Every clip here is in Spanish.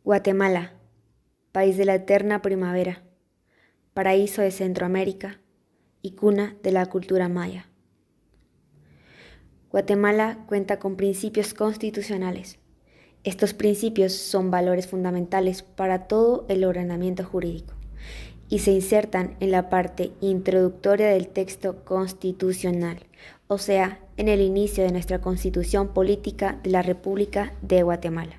Guatemala, país de la eterna primavera, paraíso de Centroamérica y cuna de la cultura maya. Guatemala cuenta con principios constitucionales. Estos principios son valores fundamentales para todo el ordenamiento jurídico y se insertan en la parte introductoria del texto constitucional, o sea, en el inicio de nuestra Constitución Política de la República de Guatemala.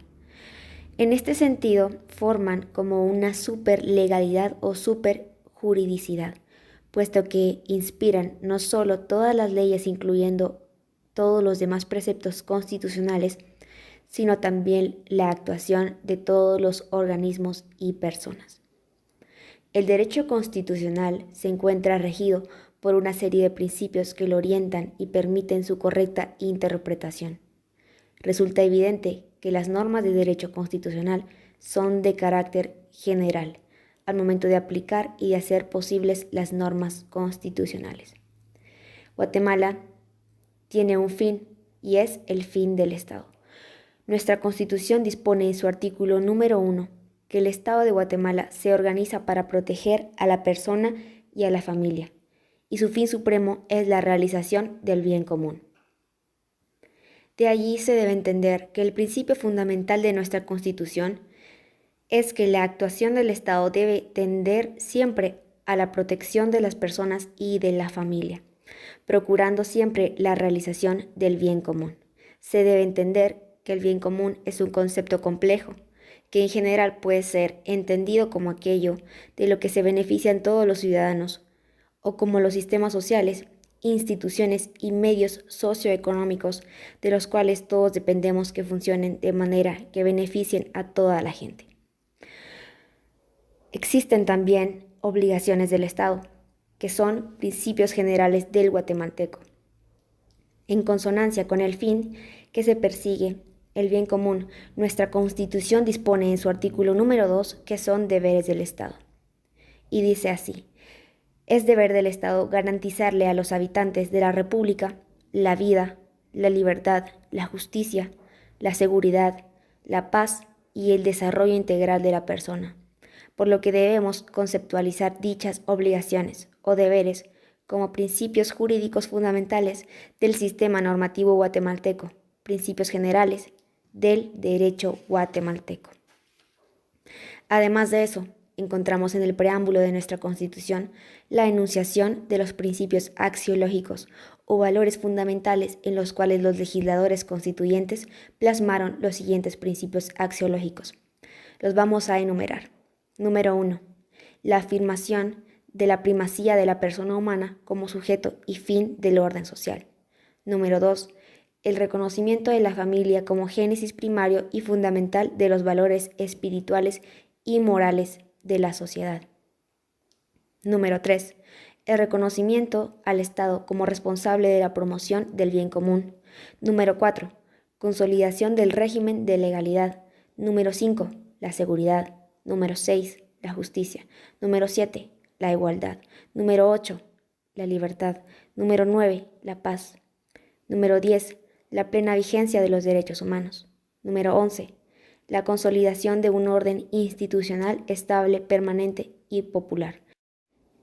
En este sentido, forman como una superlegalidad o superjuridicidad, puesto que inspiran no solo todas las leyes, incluyendo todos los demás preceptos constitucionales, sino también la actuación de todos los organismos y personas. El derecho constitucional se encuentra regido por una serie de principios que lo orientan y permiten su correcta interpretación. Resulta evidente que las normas de derecho constitucional son de carácter general al momento de aplicar y de hacer posibles las normas constitucionales. Guatemala tiene un fin y es el fin del Estado. Nuestra Constitución dispone en su artículo número 1 que el Estado de Guatemala se organiza para proteger a la persona y a la familia, y su fin supremo es la realización del bien común. De allí se debe entender que el principio fundamental de nuestra Constitución es que la actuación del Estado debe tender siempre a la protección de las personas y de la familia, procurando siempre la realización del bien común. Se debe entender que el bien común es un concepto complejo, que en general puede ser entendido como aquello de lo que se benefician todos los ciudadanos, o como los sistemas sociales, instituciones y medios socioeconómicos de los cuales todos dependemos que funcionen de manera que beneficien a toda la gente. Existen también obligaciones del Estado, que son principios generales del guatemalteco. En consonancia con el fin que se persigue, el bien común, nuestra Constitución dispone en su artículo número 2 que son deberes del Estado. Y dice así: es deber del Estado garantizarle a los habitantes de la República la vida, la libertad, la justicia, la seguridad, la paz y el desarrollo integral de la persona, por lo que debemos conceptualizar dichas obligaciones o deberes como principios jurídicos fundamentales del sistema normativo guatemalteco, principios generales del derecho guatemalteco. Además de eso, encontramos en el preámbulo de nuestra Constitución la enunciación de los principios axiológicos o valores fundamentales en los cuales los legisladores constituyentes plasmaron los siguientes principios axiológicos. Los vamos a enumerar. Número 1. La afirmación de la primacía de la persona humana como sujeto y fin del orden social. Número 2. El reconocimiento de la familia como génesis primario y fundamental de los valores espirituales y morales de la sociedad. Número 3. El reconocimiento al Estado como responsable de la promoción del bien común. Número 4. Consolidación del régimen de legalidad. Número 5. La seguridad. Número 6. La justicia. Número 7. La igualdad. Número 8. La libertad. Número 9. La paz. Número 10. La plena vigencia de los derechos humanos. Número 11. La consolidación de un orden institucional estable, permanente y popular.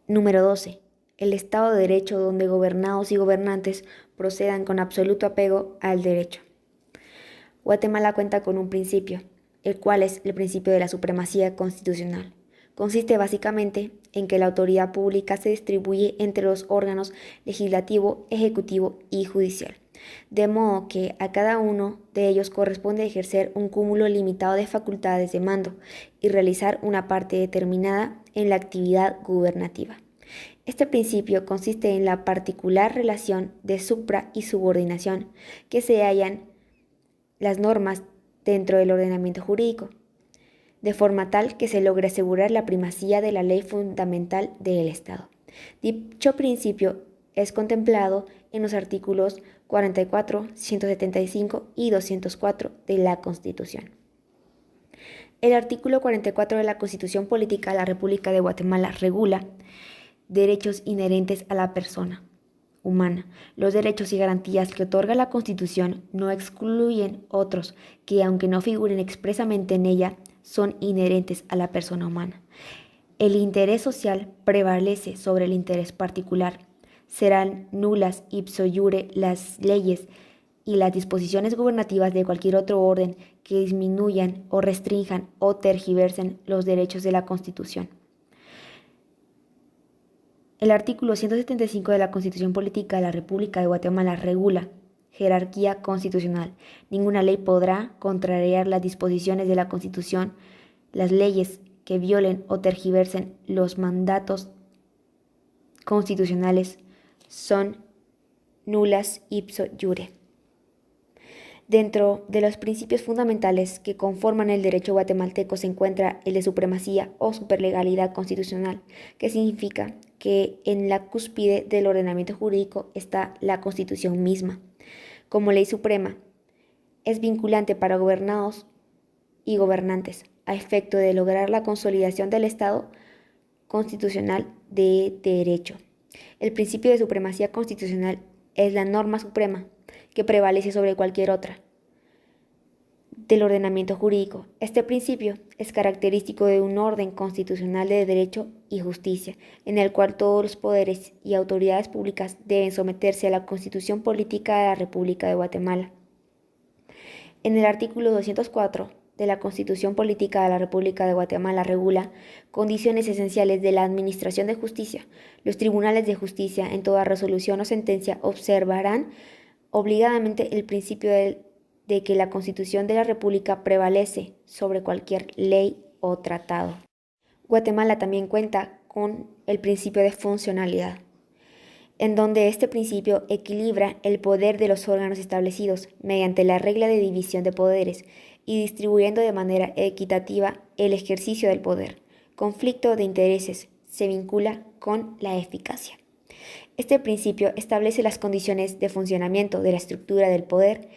Número 12. El Estado de Derecho donde gobernados y gobernantes procedan con absoluto apego al derecho. Guatemala cuenta con un principio, el cual es el principio de la supremacía constitucional. Consiste básicamente en que la autoridad pública se distribuye entre los órganos legislativo, ejecutivo y judicial, de modo que a cada uno de ellos corresponde ejercer un cúmulo limitado de facultades de mando y realizar una parte determinada en la actividad gubernativa. Este principio consiste en la particular relación de supra y subordinación que se hallan las normas dentro del ordenamiento jurídico, de forma tal que se logre asegurar la primacía de la ley fundamental del Estado. Dicho principio es contemplado en los artículos 44, 175 y 204 de la Constitución. El artículo 44 de la Constitución Política de la República de Guatemala regula derechos inherentes a la persona humana. Los derechos y garantías que otorga la Constitución no excluyen otros que, aunque no figuren expresamente en ella, son inherentes a la persona humana. El interés social prevalece sobre el interés particular. Serán nulas ipso iure las leyes y las disposiciones gubernativas de cualquier otro orden que disminuyan o restrinjan o tergiversen los derechos de la Constitución. El artículo 175 de la Constitución Política de la República de Guatemala regula jerarquía constitucional. Ninguna ley podrá contrariar las disposiciones de la Constitución. Las leyes que violen o tergiversen los mandatos constitucionales son nulas ipso iure. Dentro de los principios fundamentales que conforman el derecho guatemalteco se encuentra el de supremacía o superlegalidad constitucional, que significa que en la cúspide del ordenamiento jurídico está la Constitución misma. Como ley suprema, es vinculante para gobernados y gobernantes, a efecto de lograr la consolidación del Estado constitucional de derecho. El principio de supremacía constitucional es la norma suprema que prevalece sobre cualquier otra del ordenamiento jurídico. Este principio es característico de un orden constitucional de derecho y justicia, en el cual todos los poderes y autoridades públicas deben someterse a la Constitución Política de la República de Guatemala. En el artículo 204 de la Constitución Política de la República de Guatemala regula condiciones esenciales de la administración de justicia. Los tribunales de justicia, en toda resolución o sentencia, observarán obligadamente el principio de que la Constitución de la República prevalece sobre cualquier ley o tratado. Guatemala también cuenta con el principio de funcionalidad, en donde este principio equilibra el poder de los órganos establecidos mediante la regla de división de poderes y distribuyendo de manera equitativa el ejercicio del poder. Conflicto de intereses se vincula con la eficacia. Este principio establece las condiciones de funcionamiento de la estructura del poder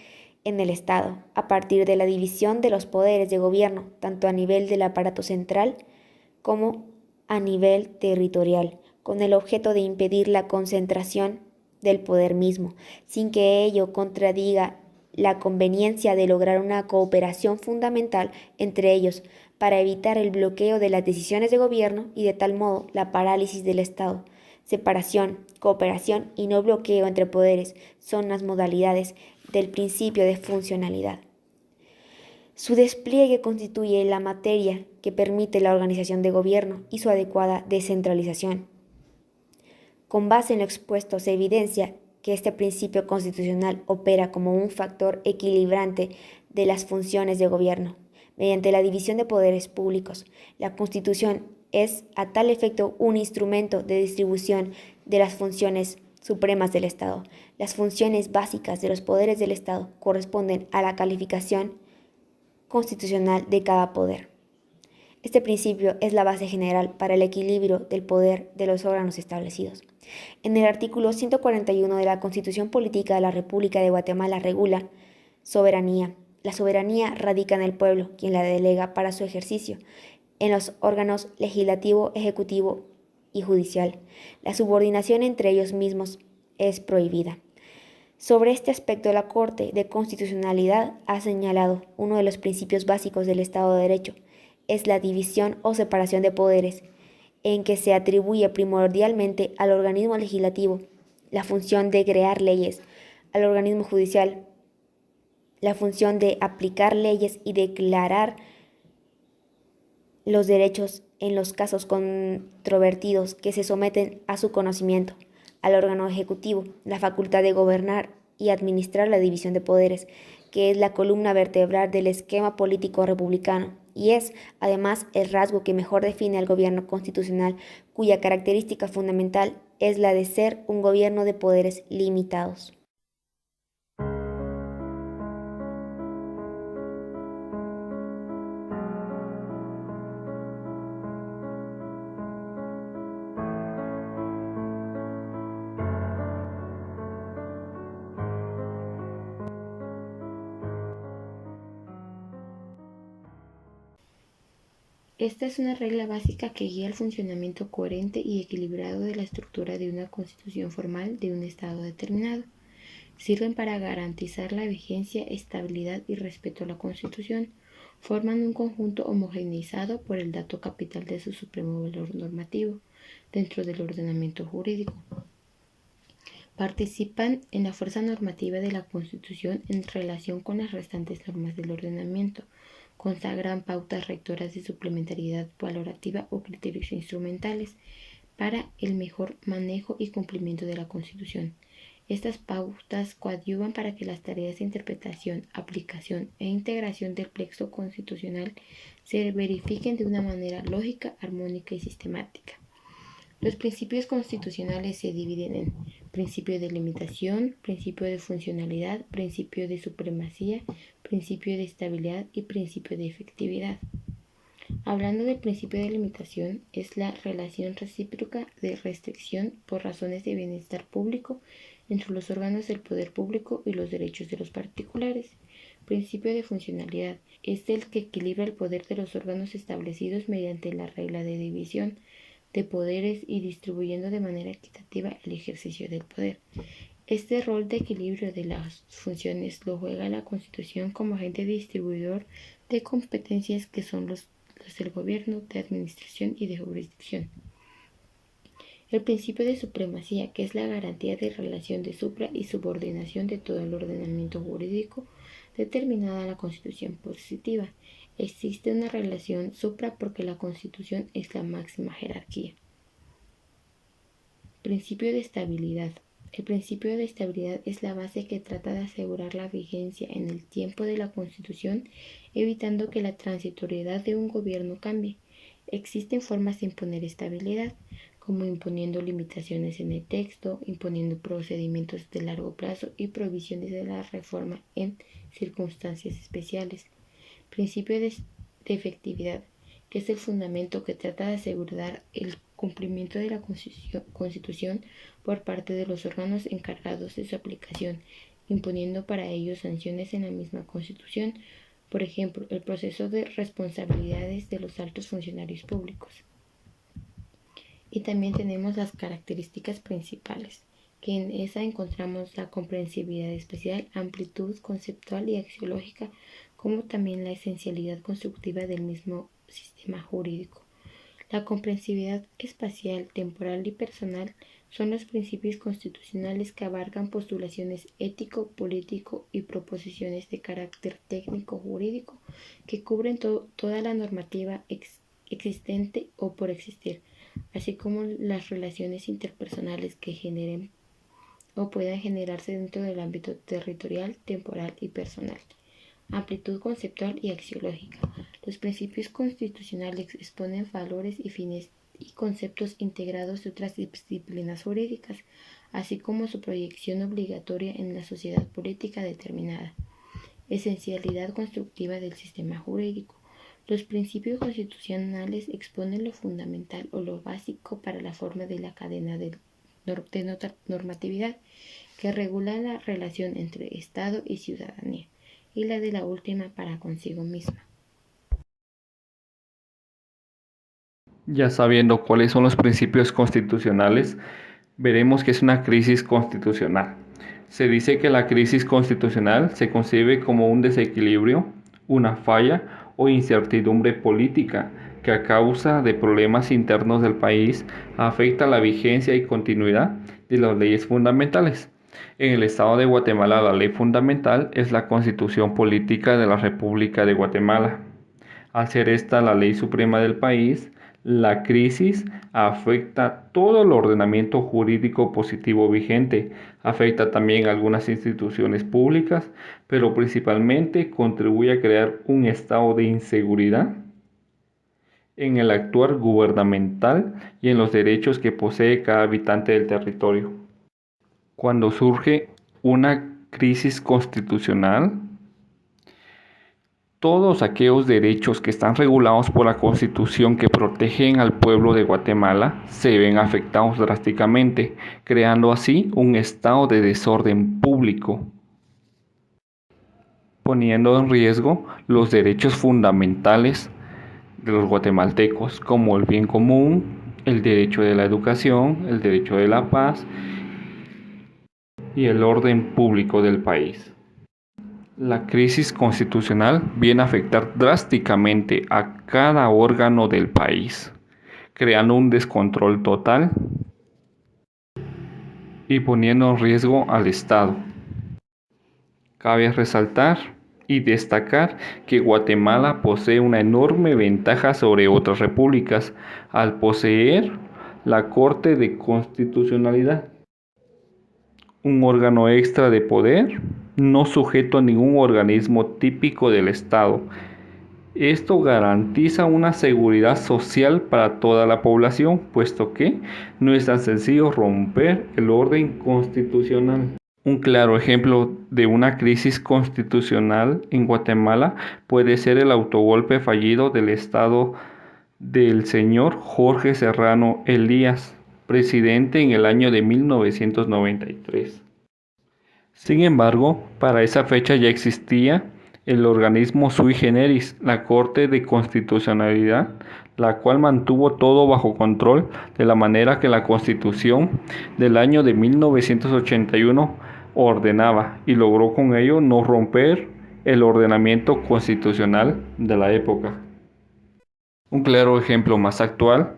en el Estado, a partir de la división de los poderes de gobierno, tanto a nivel del aparato central como a nivel territorial, con el objeto de impedir la concentración del poder mismo, sin que ello contradiga la conveniencia de lograr una cooperación fundamental entre ellos para evitar el bloqueo de las decisiones de gobierno y de tal modo la parálisis del Estado. Separación, cooperación y no bloqueo entre poderes son las modalidades del principio de funcionalidad. Su despliegue constituye la materia que permite la organización de gobierno y su adecuada descentralización. Con base en lo expuesto se evidencia que este principio constitucional opera como un factor equilibrante de las funciones de gobierno. Mediante la división de poderes públicos, la Constitución es a tal efecto un instrumento de distribución de las funciones supremas del Estado. Las funciones básicas de los poderes del Estado corresponden a la calificación constitucional de cada poder. Este principio es la base general para el equilibrio del poder de los órganos establecidos. En el artículo 141 de la Constitución Política de la República de Guatemala regula soberanía. La soberanía radica en el pueblo, quien la delega para su ejercicio en los órganos legislativo, ejecutivo y judicial. La subordinación entre ellos mismos es prohibida. Sobre este aspecto, la Corte de Constitucionalidad ha señalado uno de los principios básicos del Estado de Derecho, es la división o separación de poderes, en que se atribuye primordialmente al organismo legislativo la función de crear leyes, al organismo judicial la función de aplicar leyes y declarar los derechos en los casos controvertidos que se someten a su conocimiento, al órgano ejecutivo la facultad de gobernar y administrar la división de poderes, que es la columna vertebral del esquema político republicano y es, además, el rasgo que mejor define al gobierno constitucional, cuya característica fundamental es la de ser un gobierno de poderes limitados. Esta es una regla básica que guía el funcionamiento coherente y equilibrado de la estructura de una constitución formal de un Estado determinado. Sirven para garantizar la vigencia, estabilidad y respeto a la Constitución, forman un conjunto homogeneizado por el dato capital de su supremo valor normativo dentro del ordenamiento jurídico. Participan en la fuerza normativa de la Constitución en relación con las restantes normas del ordenamiento, consagran pautas rectoras de suplementariedad valorativa o criterios instrumentales para el mejor manejo y cumplimiento de la Constitución. Estas pautas coadyuvan para que las tareas de interpretación, aplicación e integración del texto constitucional se verifiquen de una manera lógica, armónica y sistemática. Los principios constitucionales se dividen en principio de limitación, principio de funcionalidad, principio de supremacía, principio de estabilidad y principio de efectividad. Hablando del principio de limitación, es la relación recíproca de restricción por razones de bienestar público entre los órganos del poder público y los derechos de los particulares. Principio de funcionalidad es el que equilibra el poder de los órganos establecidos mediante la regla de división de poderes y distribuyendo de manera equitativa el ejercicio del poder. Este rol de equilibrio de las funciones lo juega la Constitución como agente distribuidor de competencias que son los del gobierno, de administración y de jurisdicción. El principio de supremacía, que es la garantía de relación de supra y subordinación de todo el ordenamiento jurídico determinada en la Constitución positiva. Existe una relación supra porque la Constitución es la máxima jerarquía. Principio de estabilidad. El principio de estabilidad es la base que trata de asegurar la vigencia en el tiempo de la Constitución, evitando que la transitoriedad de un gobierno cambie. Existen formas de imponer estabilidad, como imponiendo limitaciones en el texto, imponiendo procedimientos de largo plazo y provisiones de la reforma en circunstancias especiales. Principio de efectividad, que es el fundamento que trata de asegurar el cumplimiento de la Constitución por parte de los órganos encargados de su aplicación, imponiendo para ello sanciones en la misma Constitución, por ejemplo, el proceso de responsabilidades de los altos funcionarios públicos. Y también tenemos las características principales, que en esa encontramos la comprensibilidad especial, amplitud conceptual y axiológica, como también la esencialidad constructiva del mismo sistema jurídico. La comprensibilidad espacial, temporal y personal son los principios constitucionales que abarcan postulaciones ético, político y proposiciones de carácter técnico-jurídico que cubren toda la normativa existente o por existir, así como las relaciones interpersonales que generen o puedan generarse dentro del ámbito territorial, temporal y personal. Amplitud conceptual y axiológica. Los principios constitucionales exponen valores y fines y conceptos integrados de otras disciplinas jurídicas, así como su proyección obligatoria en la sociedad política determinada. Esencialidad constructiva del sistema jurídico. Los principios constitucionales exponen lo fundamental o lo básico para la forma de la cadena de normatividad que regula la relación entre Estado y ciudadanía, y la de la última para consigo misma. Ya sabiendo cuáles son los principios constitucionales, veremos que es una crisis constitucional. Se dice que la crisis constitucional se concibe como un desequilibrio, una falla o incertidumbre política que a causa de problemas internos del país afecta la vigencia y continuidad de las leyes fundamentales. En el estado de Guatemala, la ley fundamental es la Constitución Política de la República de Guatemala. Al ser esta la ley suprema del país, la crisis afecta todo el ordenamiento jurídico positivo vigente, afecta también a algunas instituciones públicas, pero principalmente contribuye a crear un estado de inseguridad en el actuar gubernamental y en los derechos que posee cada habitante del territorio. Cuando surge una crisis constitucional, todos aquellos derechos que están regulados por la Constitución que protegen al pueblo de Guatemala se ven afectados drásticamente, creando así un estado de desorden público, poniendo en riesgo los derechos fundamentales de los guatemaltecos, como el bien común, el derecho de la educación, el derecho de la paz y el orden público del país. La crisis constitucional viene a afectar drásticamente a cada órgano del país, creando un descontrol total y poniendo en riesgo al Estado. Cabe resaltar y destacar que Guatemala posee una enorme ventaja sobre otras repúblicas al poseer la Corte de Constitucionalidad, un órgano extra de poder no sujeto a ningún organismo típico del Estado. Esto garantiza una seguridad social para toda la población, puesto que no es tan sencillo romper el orden constitucional. Un claro ejemplo de una crisis constitucional en Guatemala puede ser el autogolpe fallido del Estado del señor Jorge Serrano Elías, presidente en el año de 1993. Sin embargo, para esa fecha ya existía el organismo sui generis, la Corte de Constitucionalidad, la cual mantuvo todo bajo control de la manera que la Constitución del año de 1981 ordenaba y logró con ello no romper el ordenamiento constitucional de la época. Un claro ejemplo más actual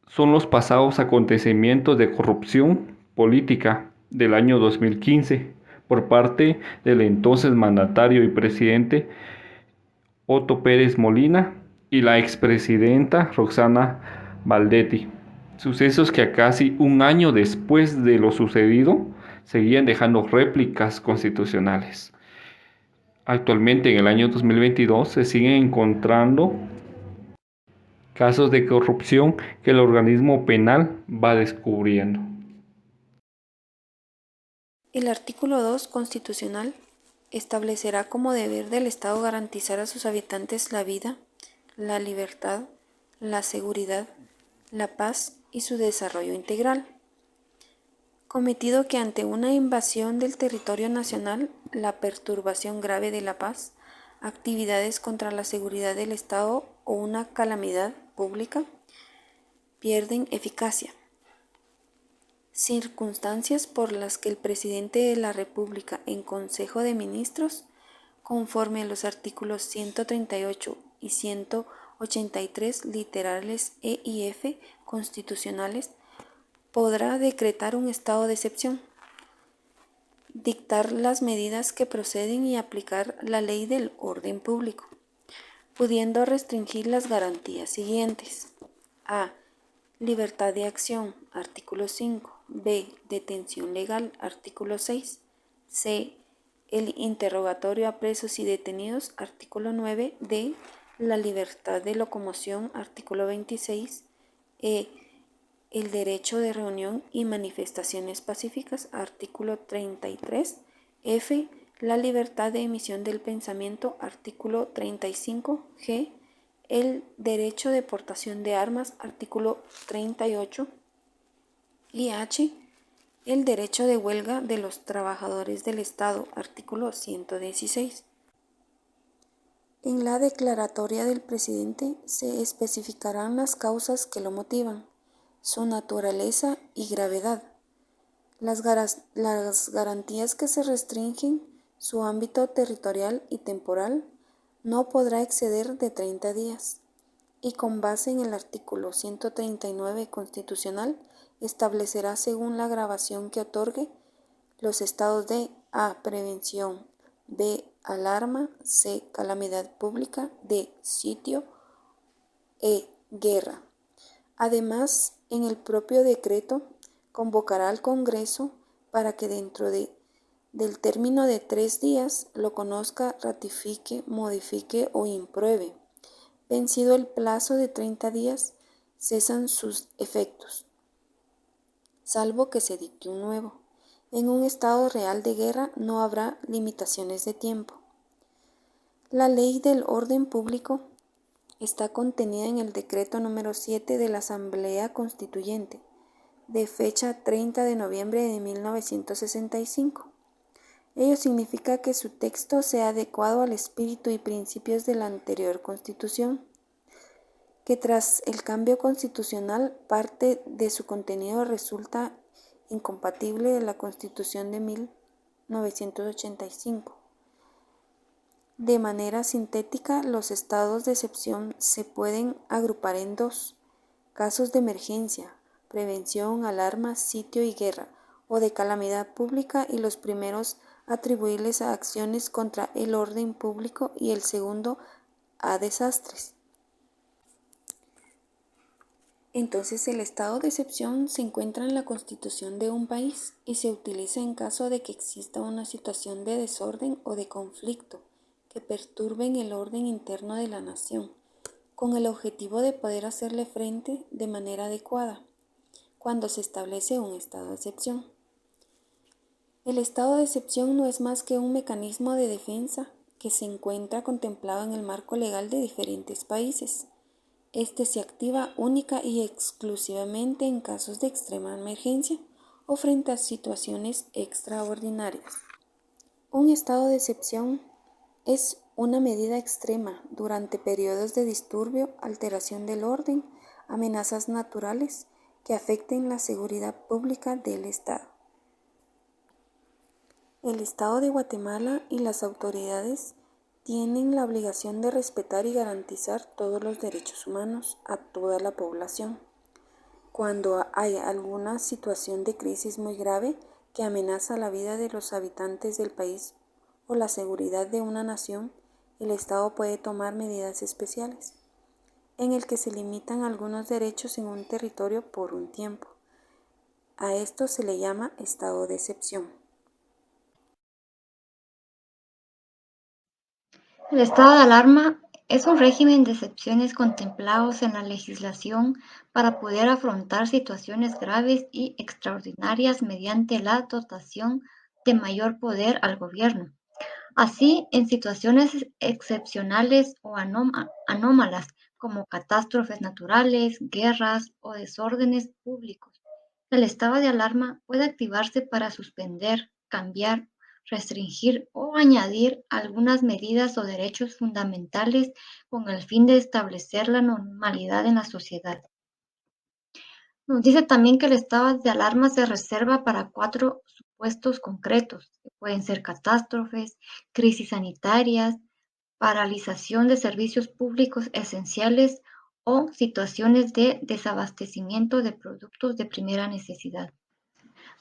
son los pasados acontecimientos de corrupción política del año 2015 por parte del entonces mandatario y presidente Otto Pérez Molina y la expresidenta Roxana Valdetti. Sucesos que a casi un año después de lo sucedido seguían dejando réplicas constitucionales. Actualmente, en el año 2022, se siguen encontrando casos de corrupción que el organismo penal va descubriendo. El artículo 2 constitucional establecerá como deber del Estado garantizar a sus habitantes la vida, la libertad, la seguridad, la paz y su desarrollo integral. Cometido que ante una invasión del territorio nacional, la perturbación grave de la paz, actividades contra la seguridad del Estado o una calamidad pública pierden eficacia. Circunstancias por las que el presidente de la República en Consejo de Ministros, conforme a los artículos 138 y 183 literales E y F constitucionales, podrá decretar un estado de excepción, dictar las medidas que proceden y aplicar la ley del orden público, pudiendo restringir las garantías siguientes: a. Libertad de acción, artículo 5. B. Detención legal, artículo 6. C. El interrogatorio a presos y detenidos, artículo 9. D. La libertad de locomoción, artículo 26. E. El derecho de reunión y manifestaciones pacíficas, artículo 33. F. La libertad de emisión del pensamiento, artículo 35. G. El derecho de portación de armas, artículo 38. Y H. El derecho de huelga de los trabajadores del Estado, artículo 116. En la declaratoria del presidente se especificarán las causas que lo motivan, su naturaleza y gravedad, las garantías que se restringen, su ámbito territorial y temporal, no podrá exceder de 30 días, y con base en el artículo 139 constitucional, establecerá según la gravación que otorgue los estados de A. Prevención, B. Alarma, C. Calamidad pública, D. Sitio, E. Guerra. Además, en el propio decreto, convocará al Congreso para que dentro del término de 3 días lo conozca, ratifique, modifique o impruebe. Vencido el plazo de 30 días, cesan sus efectos, salvo que se dicte un nuevo. En un estado real de guerra no habrá limitaciones de tiempo. La ley del orden público está contenida en el decreto número 7 de la Asamblea Constituyente, de fecha 30 de noviembre de 1965. Ello significa que su texto sea adecuado al espíritu y principios de la anterior Constitución, que tras el cambio constitucional parte de su contenido resulta incompatible de la Constitución de 1985, De manera sintética, los estados de excepción se pueden agrupar en dos: casos de emergencia, prevención, alarma, sitio y guerra, o de calamidad pública, y los primeros atribuibles a acciones contra el orden público y el segundo a desastres. Entonces, el estado de excepción se encuentra en la constitución de un país y se utiliza en caso de que exista una situación de desorden o de conflicto que perturben el orden interno de la nación, con el objetivo de poder hacerle frente de manera adecuada cuando se establece un estado de excepción. El estado de excepción no es más que un mecanismo de defensa que se encuentra contemplado en el marco legal de diferentes países. Este se activa única y exclusivamente en casos de extrema emergencia o frente a situaciones extraordinarias. Un estado de excepción es una medida extrema durante periodos de disturbio, alteración del orden, amenazas naturales que afecten la seguridad pública del Estado. El Estado de Guatemala y las autoridades tienen la obligación de respetar y garantizar todos los derechos humanos a toda la población. Cuando hay alguna situación de crisis muy grave que amenaza la vida de los habitantes del país o la seguridad de una nación, el Estado puede tomar medidas especiales, en el que se limitan algunos derechos en un territorio por un tiempo. A esto se le llama estado de excepción. El estado de alarma es un régimen de excepciones contemplados en la legislación para poder afrontar situaciones graves y extraordinarias mediante la dotación de mayor poder al gobierno. Así, en situaciones excepcionales o anómalas, como catástrofes naturales, guerras o desórdenes públicos, el estado de alarma puede activarse para suspender, cambiar, restringir o añadir algunas medidas o derechos fundamentales con el fin de establecer la normalidad en la sociedad. Nos dice también que el estado de alarma se reserva para 4 supuestos concretos, que pueden ser catástrofes, crisis sanitarias, paralización de servicios públicos esenciales o situaciones de desabastecimiento de productos de primera necesidad.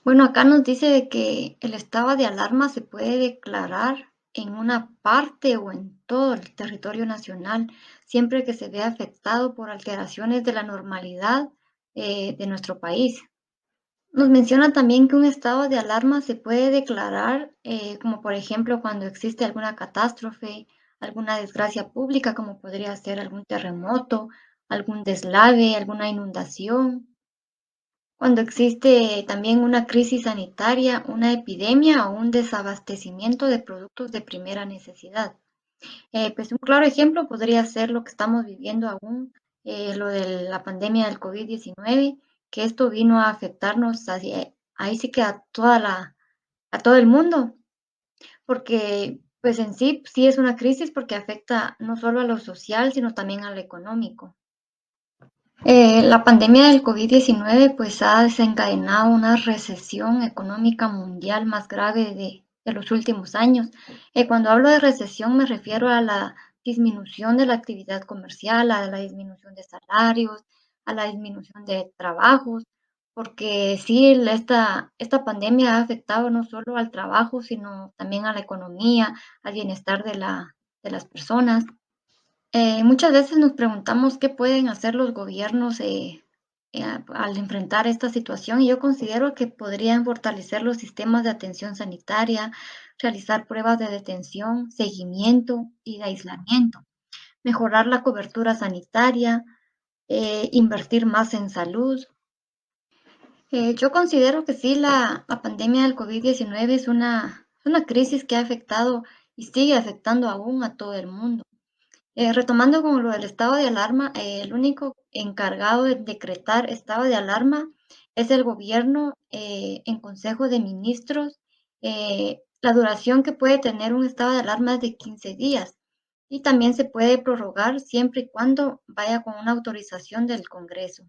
Bueno, acá nos dice de que el estado de alarma se puede declarar en una parte o en todo el territorio nacional, siempre que se vea afectado por alteraciones de la normalidad de nuestro país. Nos menciona también que un estado de alarma se puede declarar, como por ejemplo cuando existe alguna catástrofe, alguna desgracia pública, como podría ser algún terremoto, algún deslave, alguna inundación, cuando existe también una crisis sanitaria, una epidemia o un desabastecimiento de productos de primera necesidad. Pues un claro ejemplo podría ser lo que estamos viviendo aún, lo de la pandemia del COVID-19, que esto vino a afectarnos ahí sí que a todo el mundo, porque pues en sí, sí es una crisis porque afecta no solo a lo social, sino también a lo económico. La pandemia del COVID-19 pues ha desencadenado una recesión económica mundial más grave de los últimos años. Cuando hablo de recesión me refiero a la disminución de la actividad comercial, a la disminución de salarios, a la disminución de trabajos, porque sí, esta pandemia ha afectado no solo al trabajo, sino también a la economía, al bienestar de las personas. Muchas veces nos preguntamos qué pueden hacer los gobiernos al enfrentar esta situación y yo considero que podrían fortalecer los sistemas de atención sanitaria, realizar pruebas de detención, seguimiento y de aislamiento, mejorar la cobertura sanitaria, invertir más en salud. Yo considero que sí, la pandemia del COVID-19 es una crisis que ha afectado y sigue afectando aún a todo el mundo. Retomando con lo del estado de alarma, el único encargado de decretar estado de alarma es el gobierno en Consejo de Ministros. La duración que puede tener un estado de alarma es de 15 días y también se puede prorrogar siempre y cuando vaya con una autorización del Congreso.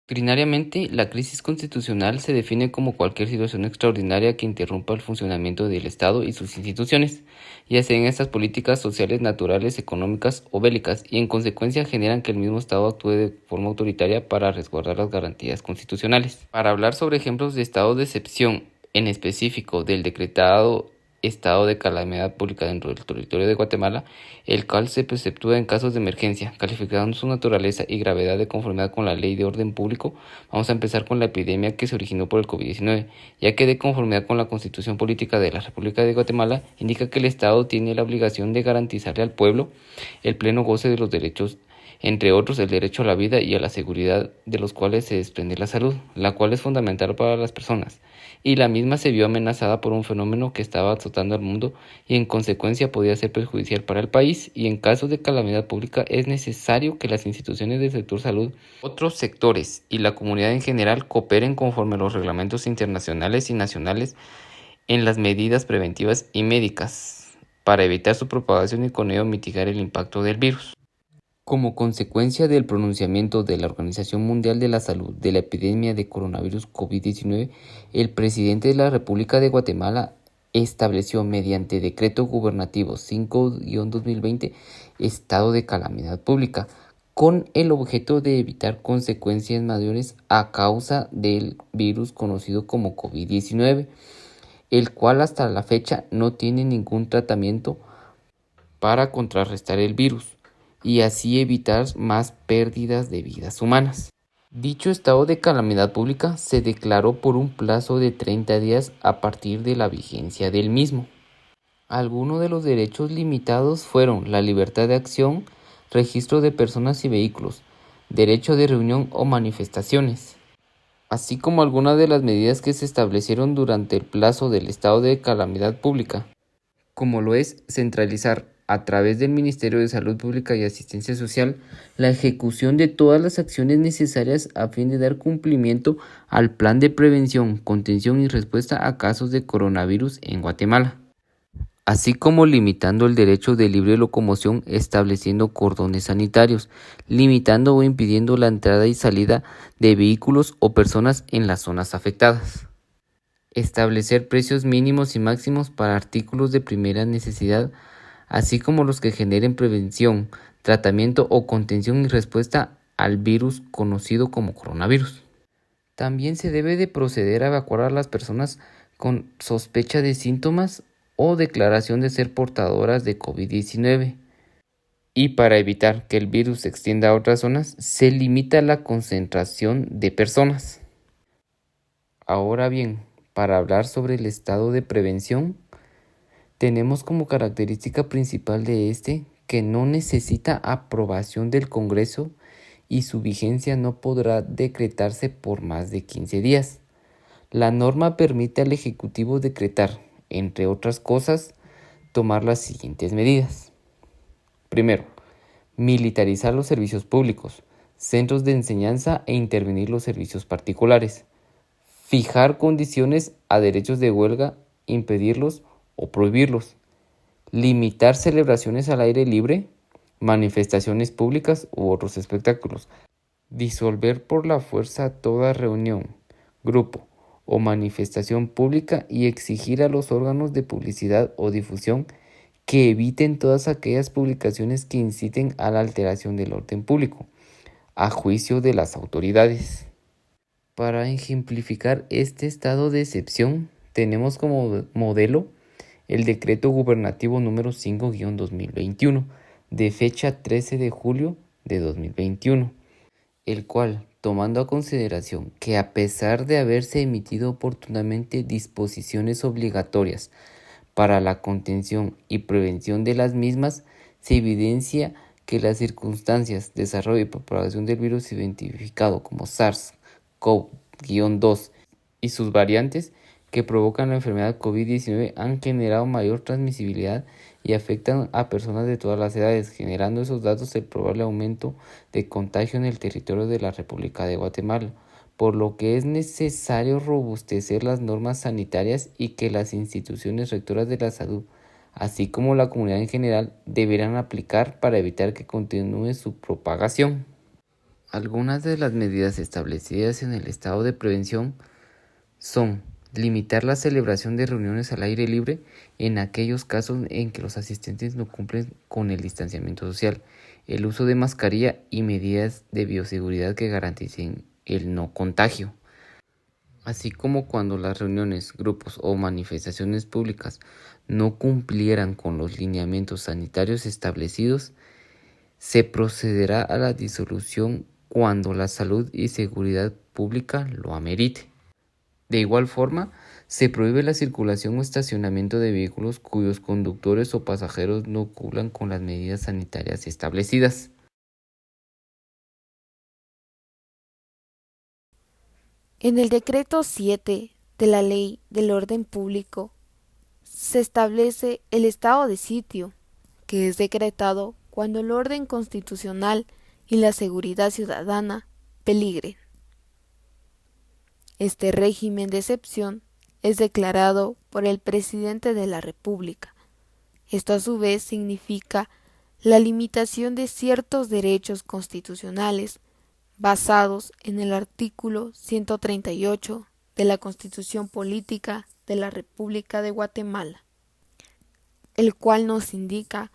Doctrinariamente, la crisis constitucional se define como cualquier situación extraordinaria que interrumpa el funcionamiento del Estado y sus instituciones, ya sean estas políticas sociales, naturales, económicas o bélicas, y en consecuencia generan que el mismo Estado actúe de forma autoritaria para resguardar las garantías constitucionales. Para hablar sobre ejemplos de estado de excepción, en específico del decretado estado de calamidad pública dentro del territorio de Guatemala, el cual se preceptúa en casos de emergencia, calificando su naturaleza y gravedad de conformidad con la Ley de Orden Público. Vamos a empezar con la epidemia que se originó por el COVID-19, ya que de conformidad con la Constitución Política de la República de Guatemala, indica que el Estado tiene la obligación de garantizarle al pueblo el pleno goce de los derechos, entre otros el derecho a la vida y a la seguridad, de los cuales se desprende la salud, la cual es fundamental para las personas, y la misma se vio amenazada por un fenómeno que estaba azotando al mundo y en consecuencia podía ser perjudicial para el país, y en caso de calamidad pública es necesario que las instituciones del sector salud, otros sectores y la comunidad en general cooperen conforme a los reglamentos internacionales y nacionales en las medidas preventivas y médicas para evitar su propagación y con ello mitigar el impacto del virus. Como consecuencia del pronunciamiento de la Organización Mundial de la Salud de la epidemia de coronavirus COVID-19, el presidente de la República de Guatemala estableció mediante decreto gubernativo 5-2020 estado de calamidad pública, con el objeto de evitar consecuencias mayores a causa del virus conocido como COVID-19, el cual hasta la fecha no tiene ningún tratamiento para contrarrestar el virus y así evitar más pérdidas de vidas humanas. Dicho estado de calamidad pública se declaró por un plazo de 30 días a partir de la vigencia del mismo. Algunos de los derechos limitados fueron la libertad de acción, registro de personas y vehículos, derecho de reunión o manifestaciones, así como algunas de las medidas que se establecieron durante el plazo del estado de calamidad pública, como lo es centralizar a través del Ministerio de Salud Pública y Asistencia Social la ejecución de todas las acciones necesarias a fin de dar cumplimiento al plan de prevención, contención y respuesta a casos de coronavirus en Guatemala, así como limitando el derecho de libre locomoción, estableciendo cordones sanitarios, limitando o impidiendo la entrada y salida de vehículos o personas en las zonas afectadas. Establecer precios mínimos y máximos para artículos de primera necesidad, así como los que generen prevención, tratamiento o contención y respuesta al virus conocido como coronavirus. También se debe de proceder a evacuar a las personas con sospecha de síntomas o declaración de ser portadoras de COVID-19. Y para evitar que el virus se extienda a otras zonas, se limita la concentración de personas. Ahora bien, para hablar sobre el estado de prevención, tenemos como característica principal de este que no necesita aprobación del Congreso y su vigencia no podrá decretarse por más de 15 días. La norma permite al Ejecutivo decretar, entre otras cosas, tomar las siguientes medidas. Primero, militarizar los servicios públicos, centros de enseñanza e intervenir los servicios particulares. Fijar condiciones a derechos de huelga, impedirlos o prohibirlos. Limitar celebraciones al aire libre, manifestaciones públicas u otros espectáculos. Disolver por la fuerza toda reunión, grupo o manifestación pública y exigir a los órganos de publicidad o difusión que eviten todas aquellas publicaciones que inciten a la alteración del orden público, a juicio de las autoridades. Para ejemplificar este estado de excepción, tenemos como modelo el decreto gubernativo número 5-2021, de fecha 13 de julio de 2021, el cual, tomando a consideración que a pesar de haberse emitido oportunamente disposiciones obligatorias para la contención y prevención de las mismas, se evidencia que las circunstancias, desarrollo y propagación del virus identificado como SARS-CoV-2 y sus variantes que provocan la enfermedad COVID-19 han generado mayor transmisibilidad y afectan a personas de todas las edades, generando esos datos el probable aumento de contagio en el territorio de la República de Guatemala, por lo que es necesario robustecer las normas sanitarias y que las instituciones rectoras de la salud, así como la comunidad en general, deberán aplicar para evitar que continúe su propagación. Algunas de las medidas establecidas en el estado de prevención son limitar la celebración de reuniones al aire libre en aquellos casos en que los asistentes no cumplen con el distanciamiento social, el uso de mascarilla y medidas de bioseguridad que garanticen el no contagio, así como cuando las reuniones, grupos o manifestaciones públicas no cumplieran con los lineamientos sanitarios establecidos, se procederá a la disolución cuando la salud y seguridad pública lo amerite. De igual forma, se prohíbe la circulación o estacionamiento de vehículos cuyos conductores o pasajeros no cumplan con las medidas sanitarias establecidas. En el decreto 7 de la Ley del Orden Público se establece el estado de sitio, que es decretado cuando el orden constitucional y la seguridad ciudadana peligren. Este régimen de excepción es declarado por el presidente de la República. Esto a su vez significa la limitación de ciertos derechos constitucionales basados en el artículo 138 de la Constitución Política de la República de Guatemala, el cual nos indica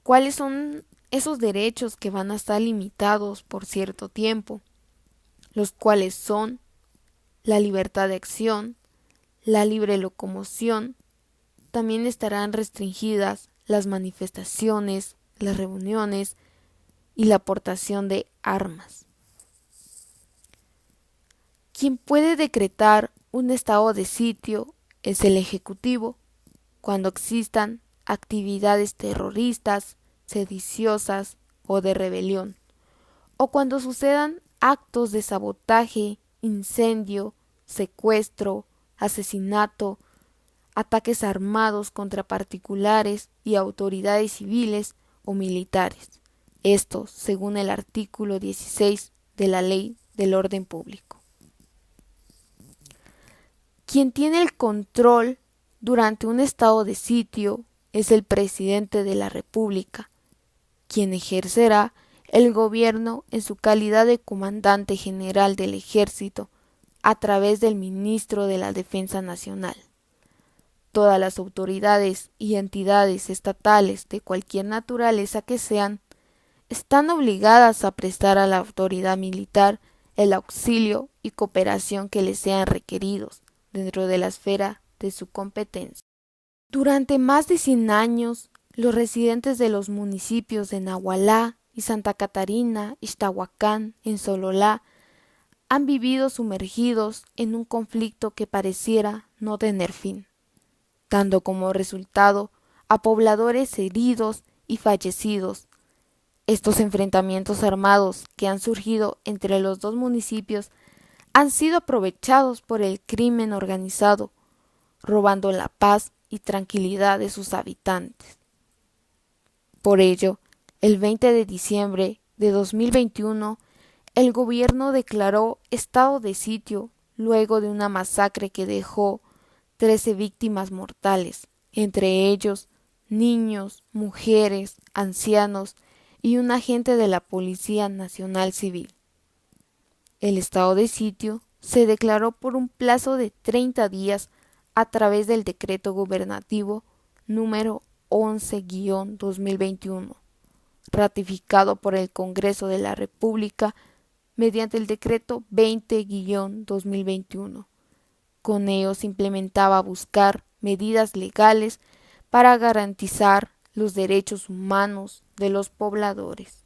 cuáles son esos derechos que van a estar limitados por cierto tiempo, los cuales son la libertad de acción, la libre locomoción, también estarán restringidas las manifestaciones, las reuniones y la aportación de armas. Quien puede decretar un estado de sitio es el Ejecutivo cuando existan actividades terroristas, sediciosas o de rebelión, o cuando sucedan actos de sabotaje, incendio, secuestro, asesinato, ataques armados contra particulares y autoridades civiles o militares. Esto según el artículo 16 de la Ley del Orden Público. Quien tiene el control durante un estado de sitio es el presidente de la República, quien ejercerá el gobierno en su calidad de comandante general del ejército a través del ministro de la Defensa Nacional. Todas las autoridades y entidades estatales de cualquier naturaleza que sean, están obligadas a prestar a la autoridad militar el auxilio y cooperación que les sean requeridos dentro de la esfera de su competencia. Durante más de 100 años, los residentes de los municipios de Nahualá y Santa Catarina, Ixtahuacán, en Sololá, han vivido sumergidos en un conflicto que pareciera no tener fin, dando como resultado a pobladores heridos y fallecidos. Estos enfrentamientos armados que han surgido entre los dos municipios han sido aprovechados por el crimen organizado, robando la paz y tranquilidad de sus habitantes. Por ello, el 20 de diciembre de 2021, el gobierno declaró estado de sitio luego de una masacre que dejó 13 víctimas mortales, entre ellos niños, mujeres, ancianos y un agente de la Policía Nacional Civil. El estado de sitio se declaró por un plazo de 30 días a través del decreto gubernativo número 11-2021, ratificado por el Congreso de la República mediante el decreto 20-2021. Con ello se implementaba buscar medidas legales para garantizar los derechos humanos de los pobladores.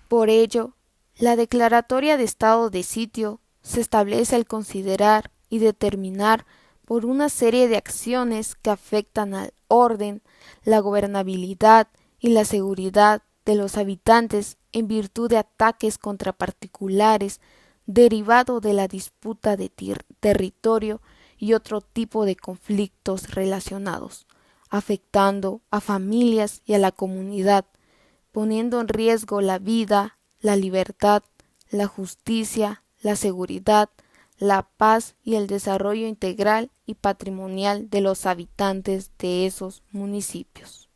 Por ello, la declaratoria de estado de sitio se establece al considerar y determinar por una serie de acciones que afectan al orden, la gobernabilidad y la seguridad de los habitantes en virtud de ataques contra particulares derivado de la disputa de territorio y otro tipo de conflictos relacionados, afectando a familias y a la comunidad, poniendo en riesgo la vida, la libertad, la justicia, la seguridad, la paz y el desarrollo integral y patrimonial de los habitantes de esos municipios.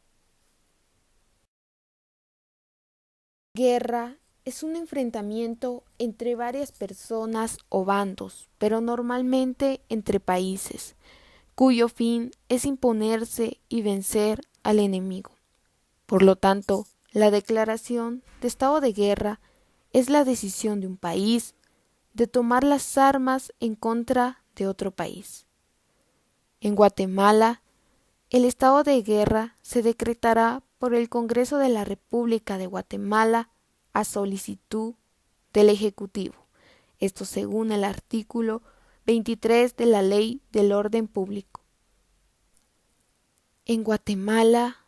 Guerra es un enfrentamiento entre varias personas o bandos, pero normalmente entre países, cuyo fin es imponerse y vencer al enemigo. Por lo tanto, la declaración de estado de guerra es la decisión de un país de tomar las armas en contra de otro país. En Guatemala, el estado de guerra se decretará por el Congreso de la República de Guatemala a solicitud del Ejecutivo, esto según el artículo 23 de la Ley del Orden Público. En Guatemala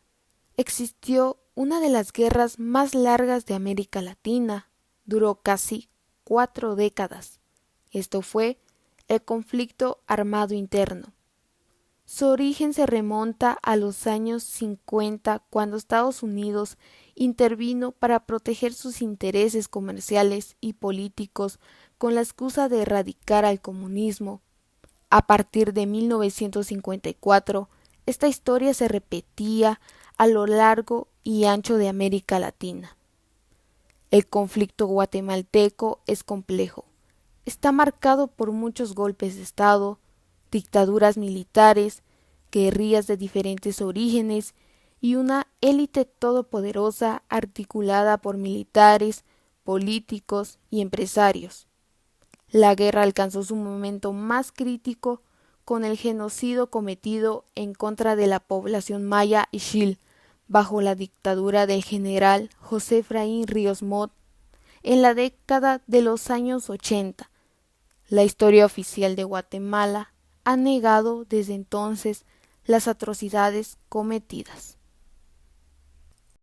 existió una de las guerras más largas de América Latina, duró casi 4 décadas. Esto fue el conflicto armado interno. Su origen se remonta a los años 50, cuando Estados Unidos intervino para proteger sus intereses comerciales y políticos con la excusa de erradicar al comunismo. A partir de 1954, esta historia se repetía a lo largo y ancho de América Latina. El conflicto guatemalteco es complejo. Está marcado por muchos golpes de Estado, dictaduras militares, guerrillas de diferentes orígenes y una élite todopoderosa articulada por militares, políticos y empresarios. La guerra alcanzó su momento más crítico con el genocidio cometido en contra de la población maya y xil bajo la dictadura del general José Efraín Ríos Montt en la década de los años 80. La historia oficial de Guatemala ha negado desde entonces las atrocidades cometidas.